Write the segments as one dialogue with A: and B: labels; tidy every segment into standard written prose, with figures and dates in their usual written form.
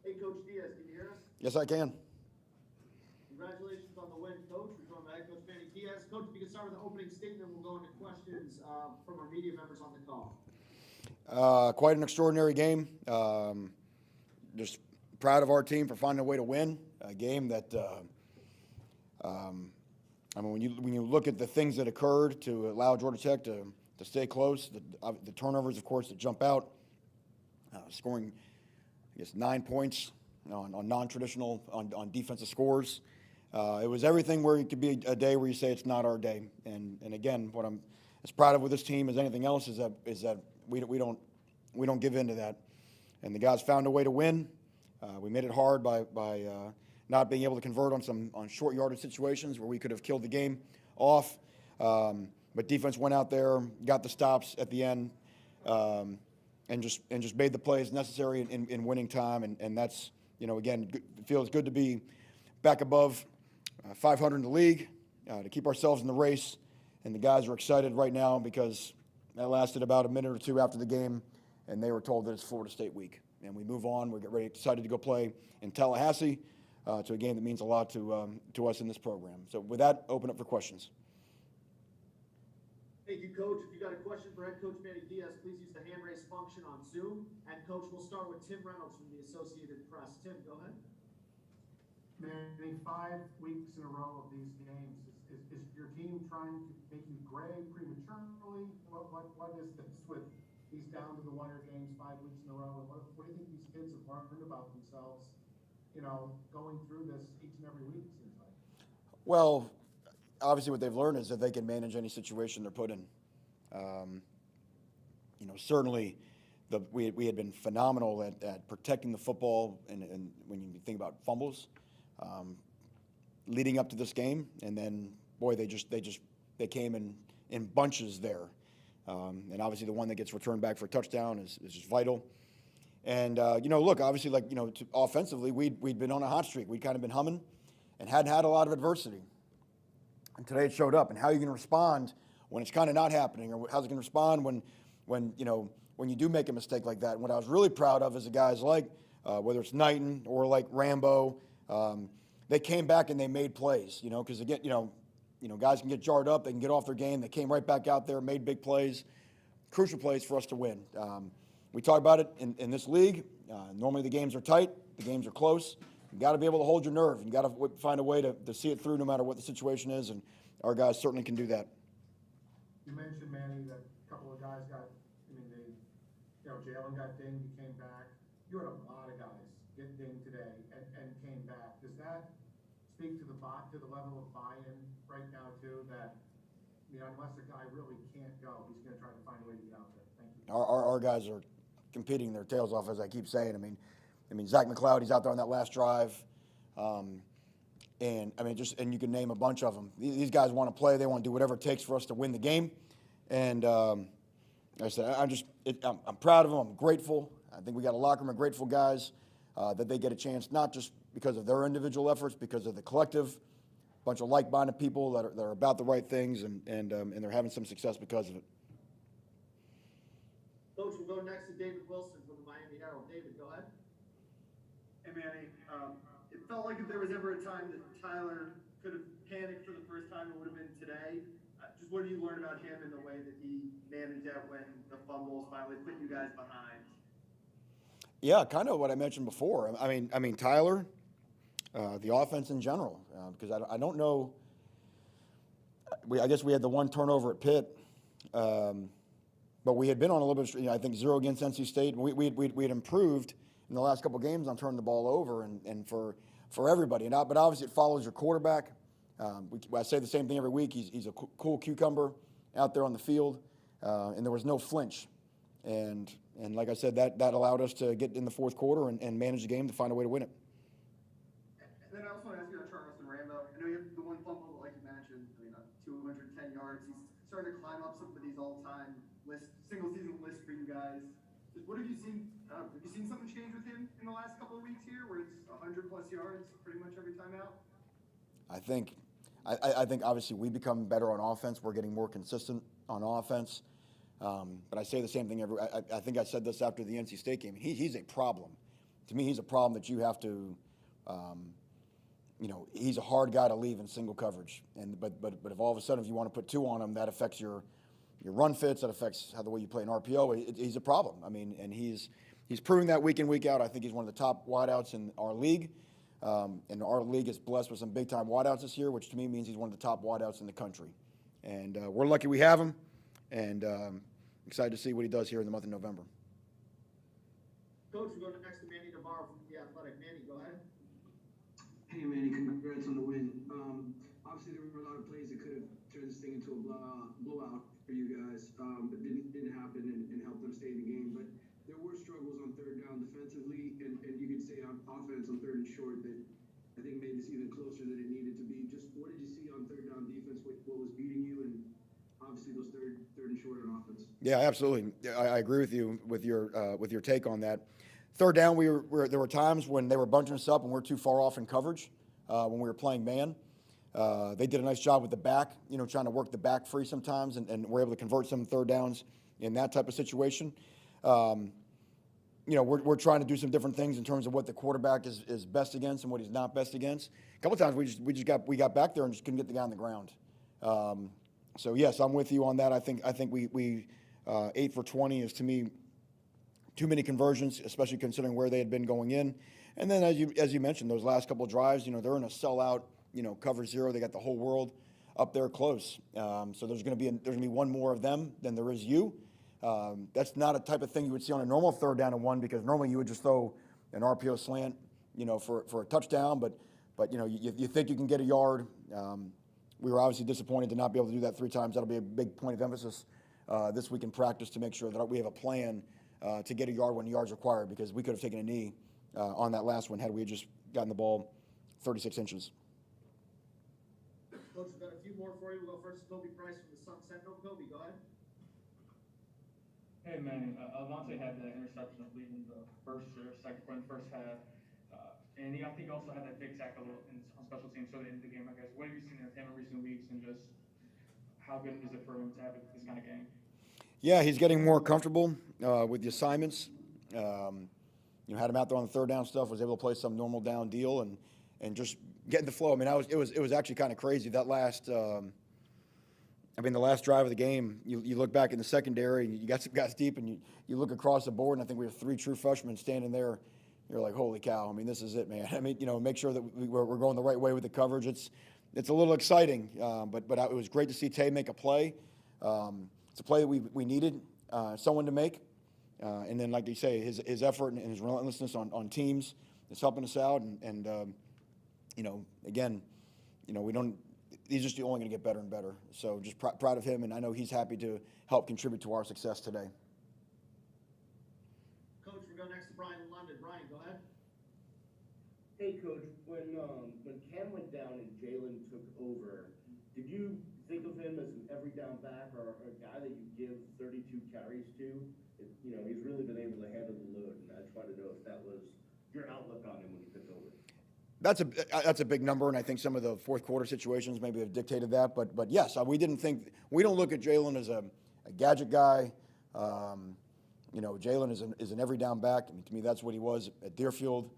A: Hey, Coach Diaz, can you hear us?
B: Yes, I can.
A: Congratulations on the win, Coach. We're joined by head coach Manny Diaz. Coach, if you can start with the opening statement, we'll go into questions from our media members on the call.
B: Quite an extraordinary game. Just proud of our team for finding a way to win a game that. I mean, when you look at the things that occurred to allow Georgia Tech to stay close, the turnovers, of course, that jump out, scoring, I guess, 9 points on non-traditional on defensive scores. It was everything where it could be a day where you say it's not our day. And again, what I'm as proud of with this team as anything else is that we don't give in to that. And the guys found a way to win. We made it hard by not being able to convert on short yardage situations where we could have killed the game off. But defense went out there, got the stops at the end, and just made the plays necessary in winning time. And that's, again, it feels good to be back above 500 in the league, to keep ourselves in the race. And the guys are excited right now because that lasted about a minute or two after the game, and they were told that it's Florida State week. And we move on. We get ready, excited to go play in Tallahassee to a game that means a lot to us in this program. So with that, open up for questions.
A: Thank you, Coach. If you got a question for head coach Manny Diaz, please use the hand raise function on Zoom. And Coach, we'll start with Tim Reynolds from the Associated Press. Tim, go ahead.
C: Manny, 5 weeks in a row of these games. Is your team trying to make you gray prematurely? What is this with these down to the wire games 5 weeks in a row? And what do you think these kids have learned about themselves, going through this each and every week, it seems like?
B: Well, obviously what they've learned is that they can manage any situation they're put in. Certainly we had been phenomenal at protecting the football, and when you think about fumbles, leading up to this game, and then boy, they came in bunches there, and obviously the one that gets returned back for a touchdown is just vital. And look, obviously, offensively, we'd been on a hot streak. We'd kind of been humming, and hadn't had a lot of adversity. And today it showed up. And how are you going to respond when it's kind of not happening, or how's it going to respond when you do make a mistake like that? And what I was really proud of is the guys like whether it's Knighton or like Rambo. They came back and they made plays, because again, guys can get jarred up, they can get off their game. They came right back out there, made big plays, crucial plays for us to win. We talk about it in this league. Normally the games are tight, the games are close. You got to be able to hold your nerve. You got to find a way to see it through no matter what the situation is, and our guys certainly can do that.
C: You mentioned, Manny, that a couple of guys Jalen got dinged, he came back. You had a lot of guys get dinged today and came back. Does that speak to the level of buy-in right now too? That unless a guy really can't go, he's going to try to find a way to get out there. Thank you.
B: Our guys are competing their tails off, as I keep saying. I mean, Zach McLeod, he's out there on that last drive, and you can name a bunch of them. These guys want to play; they want to do whatever it takes for us to win the game. And like I said, I'm proud of them. I'm grateful. I think we got a locker room of grateful guys that they get a chance, not just because of their individual efforts, because of the collective, bunch of like-minded people that are about the right things, and they're having some success because of it.
A: Coach, we'll go next to David Wilson from the Miami Herald. David, go ahead.
D: Hey, Manny, it felt like if there was ever a time that Tyler could have panicked for the first time, it would have been today. Just what did you learn about him and the way that he managed that when the fumbles finally put you guys behind?
B: Yeah, kind of what I mentioned before. I mean Tyler, the offense in general, because I don't know. I guess we had the one turnover at Pitt, but we had been on a little bit. I think 0 against NC State, and we had improved in the last couple of games on turning the ball over, and for everybody. But obviously it follows your quarterback. I say the same thing every week. He's a cool cucumber out there on the field, and there was no flinch. And like I said, that allowed us to get in the fourth quarter and manage the game to find a way to win it.
D: And then I also want to ask you about Charleston Rambo. I know you have the one fumble, but like you mentioned, 210 yards. He's starting to climb up some of these all-time single-season lists for you guys. Just what have you seen? Have you seen something change with him in the last couple of weeks here, where it's 100-plus yards pretty much every time out?
B: I think obviously we become better on offense. We're getting more consistent on offense. But I say the same thing I think I said this after the NC State game. He's a problem to me, he's a problem that you have to, he's a hard guy to leave in single coverage. But if all of a sudden, if you want to put 2 on him, that affects your run fits, that affects how the way you play in RPO. He's a problem. I mean, and he's proving that week in, week out. I think he's one of the top wideouts in our league. And our league is blessed with some big-time wideouts this year, which to me means he's one of the top wideouts in the country. And we're lucky we have him, and excited to see what he does here in the month of November.
A: Coach, we're going next to Manny Navarro from The Athletic. Manny, go ahead.
E: Hey Manny, congrats on the win. Obviously there were a lot of plays that could have turned this thing into a blowout for you guys, but didn't happen and helped them stay in the game. But there were struggles on third down defensively, and you could say on offense on third and short that I think made this even closer than it needed to be. Just what did you see on third down defense? What was beating you, and obviously those third and short on offense?
B: Yeah, absolutely. I agree with you with your take on that. Third down, there were times when they were bunching us up and we're too far off in coverage when we were playing man. They did a nice job with the back, trying to work the back free sometimes, and we're able to convert some third downs in that type of situation. We're trying to do some different things in terms of what the quarterback is best against and what he's not best against. A couple of times we got back there and just couldn't get the guy on the ground. So yes, I'm with you on that. I think we 8 for 20 is, to me, too many conversions, especially considering where they had been going in. And then as you mentioned, those last couple of drives, they're in a sellout, cover 0. They got the whole world up there close. So there's going to be one more of them than there is you. That's not a type of thing you would see on a normal third down and 1, because normally you would just throw an RPO slant, for a touchdown. But you think you can get a yard. We were obviously disappointed to not be able to do that 3 times. That'll be a big point of emphasis this week in practice to make sure that we have a plan to get a yard when the yard's required, because we could have taken a knee on that last one had we just gotten the ball 36 inches.
A: Coach, we've got a few more for you. We'll go first to Kobe Price from the Sun Sentinel. Kobe, go ahead.
F: Hey man, Avante had that interception, I believe, in the first half. And I think he also had that big tackle on special teams so they ended the game, I guess. What have you seen of him in recent weeks, and just how good is it for him to have this kind of game? Yeah,
B: he's getting more comfortable with the assignments. Had him out there on the third down stuff, was able to play some normal down deal and just get in the flow. I mean, it was actually kind of crazy that last. The last drive of the game, you look back in the secondary and you got some guys deep, and you look across the board, and I think we have 3 true freshmen standing there. You're like, holy cow! I mean, this is it, man. I mean, make sure that we're going the right way with the coverage. It's a little exciting, but it was great to see Tay make a play. It's a play that we needed someone to make, and then, like you say, his effort and his relentlessness on teams is helping us out. And again, we don't. He's just only going to get better and better. So just proud of him, and I know he's happy to help contribute to our success today.
A: Coach, we go next to Brian in London. Brian, go ahead.
G: Hey, Coach, when Cam went down and Jalen took over, did you think of him as an every down back or a guy that you give 32 carries to? He's really been able to handle the load, and I just wanted to know if that was your outlook on him when he took over.
B: That's a big number, and I think some of the fourth quarter situations maybe have dictated that. But yes, we don't look at Jalen as a gadget guy. Jalen is an every down back. I mean, to me, that's what he was at Deerfield,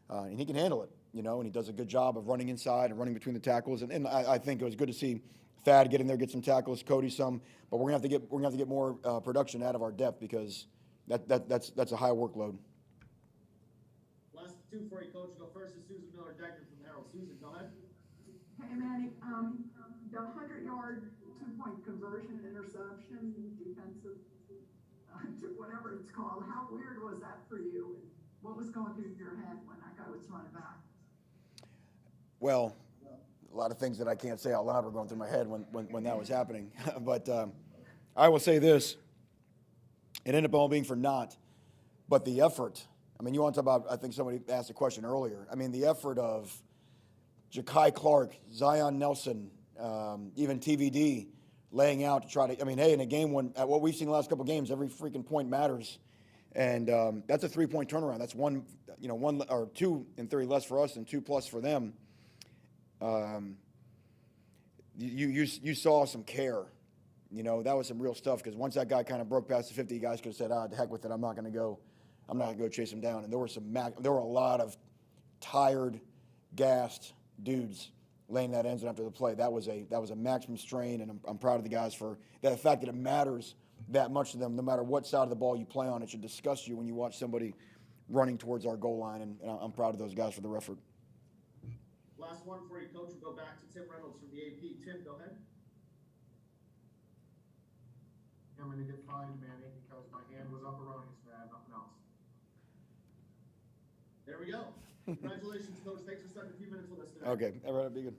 B: and he can handle it. And he does a good job of running inside and running between the tackles. And I think it was good to see Thad get in there, get some tackles, Cody some. But we're gonna have to get more production out of our depth, because that's a high workload.
A: Last 2 for you, Coach. Go first is Susan Miller-Decker from Herald. Susan, go ahead.
H: Hey, Manny, the 100-yard 2-point conversion, interception, defensive, whatever it's called, how weird was that for you? What was going through your head when that guy was running back?
B: Well, a lot of things that I can't say out loud were going through my head when that was happening. But I will say this. It ended up all being for naught. But the effort, I mean, you want to talk about, I think somebody asked a question earlier. I mean, the effort of Ja'Kai Clark, Zion Nelson, even TVD laying out to try to, I mean, hey, in a game when, at what we've seen the last couple of games, every freaking point matters. And that's a 3-point turnaround. That's one or 2 in theory less for us and 2 plus for them. You saw some care. That was some real stuff, because once that guy kind of broke past the 50, you guys could have said, to heck with it, I'm not going to go I'm not gonna go chase him down. And there were a lot of tired, gassed dudes laying that end zone after the play. That was a maximum strain, and I'm proud of the guys for that. The fact that it matters that much to them, no matter what side of the ball you play on, it should disgust you when you watch somebody running towards our goal line, and I'm proud of those guys for their effort.
A: Last one for you, Coach. We'll go back to Tim Reynolds from the AP. Tim, go ahead.
C: I'm gonna get fined, Manny, because my hand was up erroneous, man, nothing else.
A: There we go. Congratulations, Coach. Thanks for spending a few minutes with us today.
B: Okay, everyone, be good.